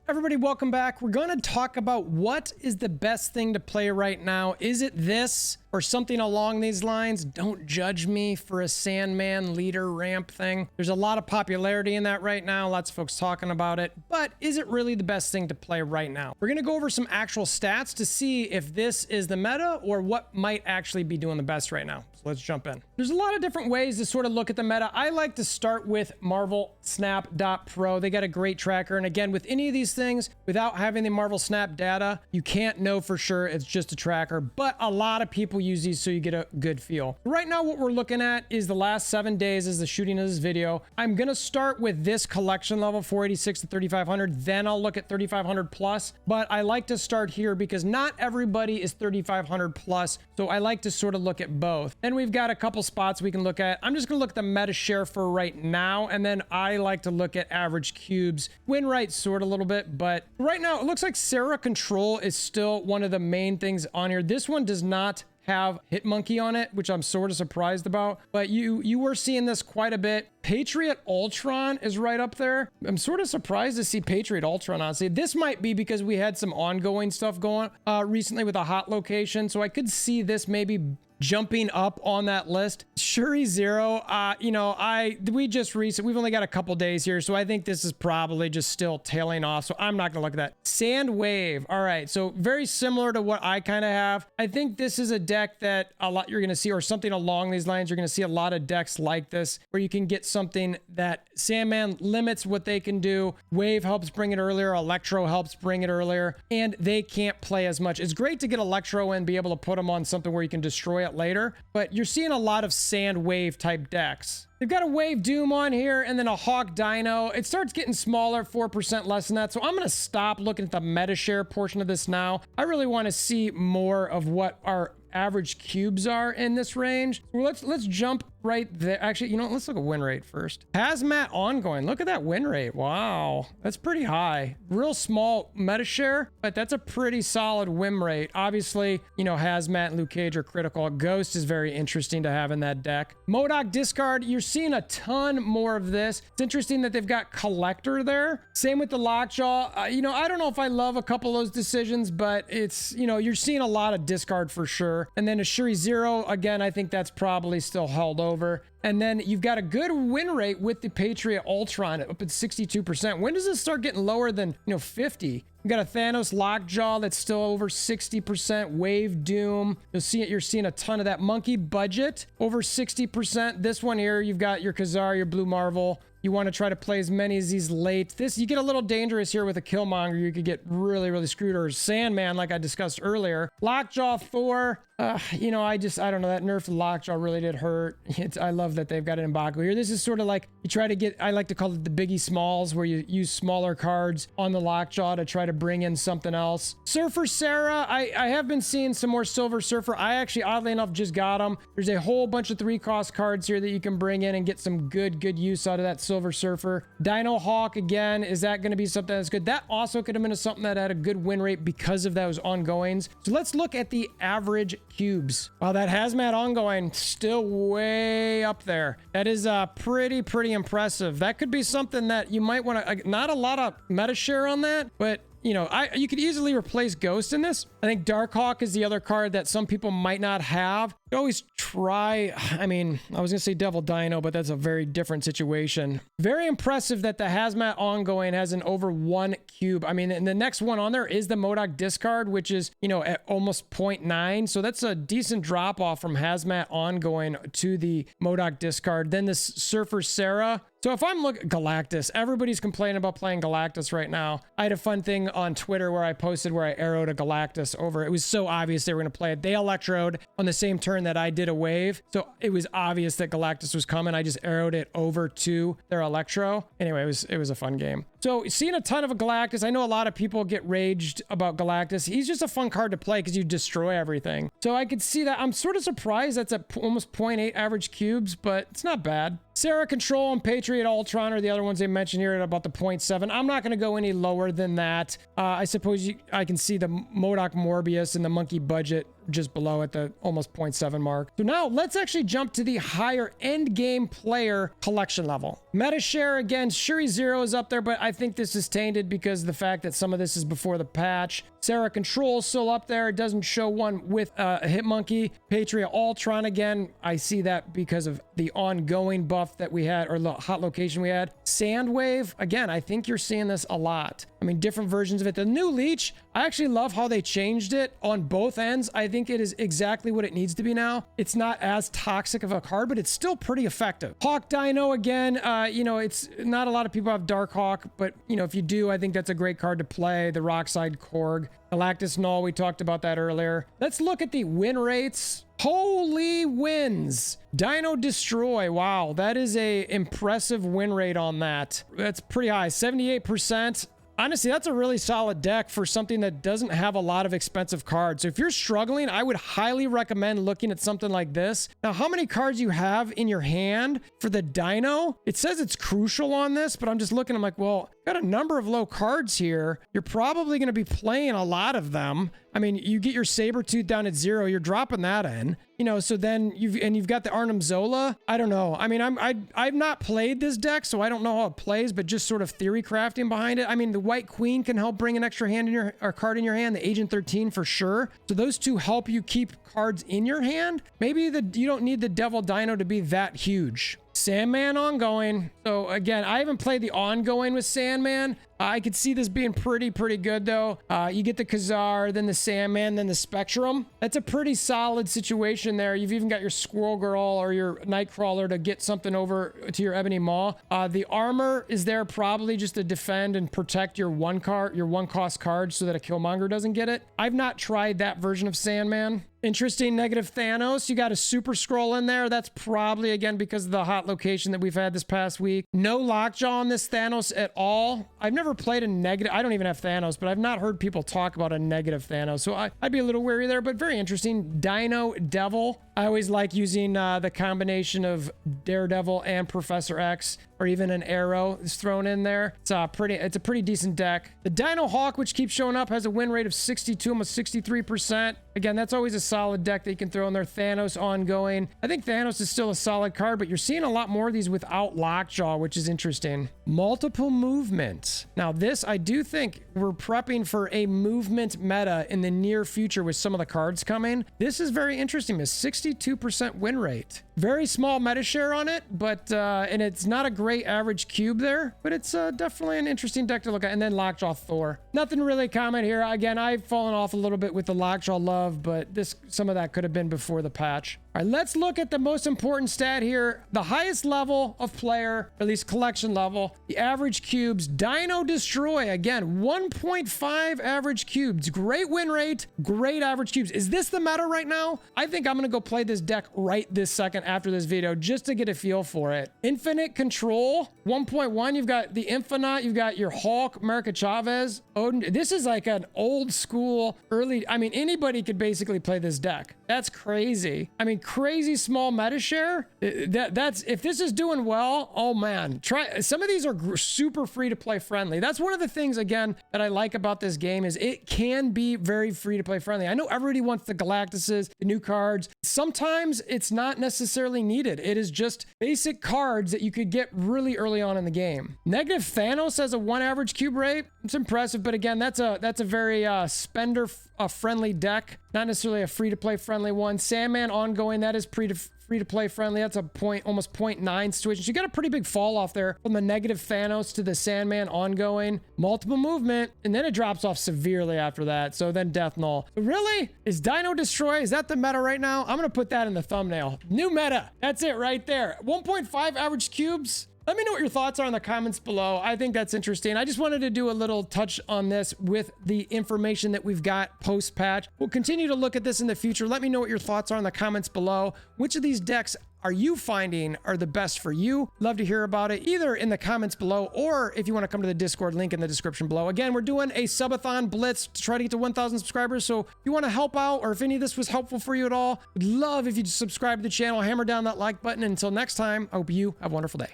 Everybody, welcome back. We're going to talk about what is the best thing to play right now. Is it this or something along these lines? Don't judge me for a Sandman leader ramp thing. There's a lot of popularity in that right now. Lots of folks talking about it, but is it really the best thing to play right now? We're going to go over some actual stats to see if this is the meta or what might actually be doing the best right now. So let's jump in. There's a lot of different ways to sort of look at the meta. I like to start with WolverSNAP.pro. They got a great tracker. And again, with any of these things, without having the Marvel Snap data, you can't know for sure. It's just a tracker, but a lot of people use these so you get a good feel. Right now, what we're looking at is the last 7 days as the shooting of this video. I'm going to start with this collection level, 486 to 3,500. Then I'll look at 3,500 plus, but I like to start here because not everybody is 3,500 plus. So I like to sort of look at both. Then we've got a couple spots we can look at. I'm just going to look at the meta share for right now. And then I like to look at average cubes, win rate sort of a little bit, but right now it looks like Sarah Control is still one of the main things on here. This one does not have Hitmonkey on it, which I'm sort of surprised about, but you were seeing this quite a bit. Patriot Ultron is right up there. I'm sort of surprised to see Patriot Ultron, honestly. This might be because we had some ongoing stuff going recently with a hot location, so I could see this maybe jumping up on that list. Shuri Zero, we've only got a couple days here, so I think this is probably just still tailing off, so I'm not gonna look at that. Sand Wave, all right, so very similar to what I kind of have. I think this is a deck that a lot you're gonna see, or something along these lines. You're gonna see a lot of decks like this, where you can get something that Sandman limits what they can do. Wave helps bring it earlier, Electro helps bring it earlier, and they can't play as much. It's great to get Electro and be able to put them on something where you can destroy it later, but you're seeing a lot of Sand Wave type decks. They've got a Wave Doom on here and then a Hawk Dino. It starts getting smaller, 4% less than that. So I'm going to stop looking at the meta share portion of this now. I really want to see more of what our average cubes are in this range. So let's jump right there. Actually, let's look at win rate first. Hazmat ongoing. Look at that win rate. Wow. That's pretty high. Real small meta share, but that's a pretty solid win rate. Obviously, Hazmat and Luke Cage are critical. Ghost is very interesting to have in that deck. MODOK discard. You're seeing a ton more of this. It's interesting that they've got Collector there. Same with the Lockjaw. I don't know if I love a couple of those decisions, but it's, you're seeing a lot of discard for sure. And then a Shuri Zero, again, I think that's probably still held over. And then you've got a good win rate with the Patriot Ultron up at 62%. When does this start getting lower than, 50? You got a Thanos Lockjaw that's still over 60%. Wave Doom. You're seeing a ton of that. Monkey Budget over 60%. This one here, you've got your Khazar, your Blue Marvel. You want to try to play as many as these late. You get a little dangerous here with a Killmonger. You could get really, really screwed. Or Sandman, like I discussed earlier. Lockjaw Thor. I don't know. That nerf Lockjaw really did hurt. I love that they've got an M'Baku here. This is sort of like you try to get, I like to call it the Biggie Smalls, where you use smaller cards on the Lockjaw to try to bring in something else. Surfer Sarah. I have been seeing some more Silver Surfer. I actually, oddly enough, just got them. There's a whole bunch of 3-cost cards here that you can bring in and get some good use out of that Silver Surfer. Dino Hawk, again, is that going to be something that's good? That also could have been something that had a good win rate because of those ongoings. So let's look at the average cubes. Wow, that Hazmat ongoing still way up there. That is pretty impressive. That could be something that you might want to, not a lot of meta share on that, but you could easily replace Ghost in this. I think Darkhawk is the other card that some people might not have. You always try, I was gonna say Devil Dino, but that's a very different situation. Very impressive that the Hazmat ongoing has an over 1 cube. And the next one on there is the MODOK discard, which is, at almost 0.9. So that's a decent drop off from Hazmat ongoing to the MODOK discard. Then this Surfer Sarah. So if I'm looking Galactus, everybody's complaining about playing Galactus right now. I had a fun thing on Twitter where I posted where I arrowed a Galactus over. It was so obvious they were going to play it. They electroed on the same turn that I did a wave. So it was obvious that Galactus was coming. I just arrowed it over to their Electro. Anyway, it was a fun game. So seeing a ton of a Galactus. I know a lot of people get raged about Galactus. He's just a fun card to play because you destroy everything. So I could see that. I'm sort of surprised that's at almost 0.8 average cubes, but it's not bad. Sarah Control and Patriot Ultron are the other ones they mentioned here at about the 0.7. I'm not going to go any lower than that. I suppose I can see the MODOK Morbius and the Monkey Budget just below at the almost 0.7 mark. So now let's actually jump to the higher end game player collection level. Meta share, again, Shuri Zero is up there, but I think this is tainted because of the fact that some of this is before the patch. Sarah Control still up there. It doesn't show one with a Hitmonkey. Patriot Ultron, again, I see that because of the ongoing buff that we had, or the hot location we had. Sandwave, again, I think you're seeing this a lot. I mean, different versions of it. The new Leech, I actually love how they changed it on both ends. I think it is exactly what it needs to be now. It's not as toxic of a card, but it's still pretty effective. Hawk Dino, again, you know, it's not a lot of people have Dark Hawk, but, you know, if you do, I think that's a great card to play. The Rockside Korg. Galactus Null, we talked about that earlier. Let's look at the win rates. Holy wins. Dino Destroy. Wow, that is a impressive win rate on that. That's pretty high, 78%. Honestly, that's a really solid deck for something that doesn't have a lot of expensive cards. So if you're struggling, I would highly recommend looking at something like this. Now, how many cards you have in your hand for the Dino? It says it's crucial on this, but I'm just looking, I'm like, well, got a number of low cards here. You're probably going to be playing a lot of them. I mean, you get your Sabretooth down at 0, you're dropping that in. You know, so then you've got the Arnim Zola. I don't know. I mean, I've not played this deck, so I don't know how it plays, but just sort of theory crafting behind it. I mean, the White Queen can help bring an extra hand in your card in your hand. The Agent 13 for sure. So those two help you keep cards in your hand. Maybe you don't need the Devil Dino to be that huge. Sandman ongoing. So again, I haven't played the ongoing with Sandman. I could see this being pretty good though. You get the Khazar, then the Sandman, then the Spectrum. That's a pretty solid situation there. You've even got your Squirrel Girl or your Nightcrawler to get something over to your Ebony Maw. The armor is there probably just to defend and protect your one cost card so that a Killmonger doesn't get it. I've not tried that version of Sandman. Interesting. Negative Thanos. You got a Super Scroll in there. That's probably, again, because of the hot location that we've had this past week. No Lockjaw on this Thanos at all. I've never played a negative. I don't even have Thanos, but I've not heard people talk about a negative Thanos. So I'd be a little wary there, but very interesting. Dino Devil. I always like using the combination of Daredevil and Professor X, or even an Arrow is thrown in there. It's a pretty decent deck. The Dino Hawk, which keeps showing up, has a win rate of 62, almost 63%. Again, that's always a solid deck that you can throw in there. Thanos ongoing. I think Thanos is still a solid card, but you're seeing a lot more of these without Lockjaw, which is interesting. Multiple movement. Now this, I do think we're prepping for a movement meta in the near future with some of the cards coming. This is very interesting. A 62% win rate. Very small meta share on it, but and it's not a great average cube there, but it's definitely an interesting deck to look at. And then Lockjaw Thor. Nothing really comment here. Again, I've fallen off a little bit with the Lockjaw love, but some of that could have been before the patch. All right, let's look at the most important stat here. The highest level of player, at least collection level, the average cubes. Dino Destroy, again, 1.5 average cubes. Great win rate, great average cubes. Is this the meta right now? I think I'm going to go play this deck right this second after this video just to get a feel for it. Infinite Control, 1.1. You've got the Infinite, you've got your Hulk, America Chavez, Odin. This is like an old school, early, I mean, anybody could basically play this deck. That's crazy. I mean, crazy small meta share. That's if this is doing well, oh man, try. Some of these are super free to play friendly. That's one of the things, again, that I like about this game is it can be very free to play friendly. I know everybody wants the Galactuses, the new cards. Sometimes it's not necessarily needed. It is just basic cards that you could get really early on in the game. Negative Thanos has a 1 average cube rate. It's impressive, but again, that's a very spender friendly deck, not necessarily a free to play friendly one. Sandman ongoing, that is free to play friendly. That's a almost 0.9 situation. So you got a pretty big fall off there from the negative Thanos to the Sandman ongoing. Multiple movement, and then it drops off severely after that. So then Death Null. So really, is Dino Destroy, is that the meta right now? I'm gonna put that in the thumbnail. New meta. That's it right there. 1.5 average cubes. Let me know what your thoughts are in the comments below. I think that's interesting. I just wanted to do a little touch on this with the information that we've got post-patch. We'll continue to look at this in the future. Let me know what your thoughts are in the comments below. Which of these decks are you finding are the best for you? Love to hear about it either in the comments below or if you want to come to the Discord, link in the description below. Again, we're doing a subathon blitz to try to get to 1,000 subscribers. So if you want to help out or if any of this was helpful for you at all, would love if you just subscribe to the channel, hammer down that like button. And until next time, I hope you have a wonderful day.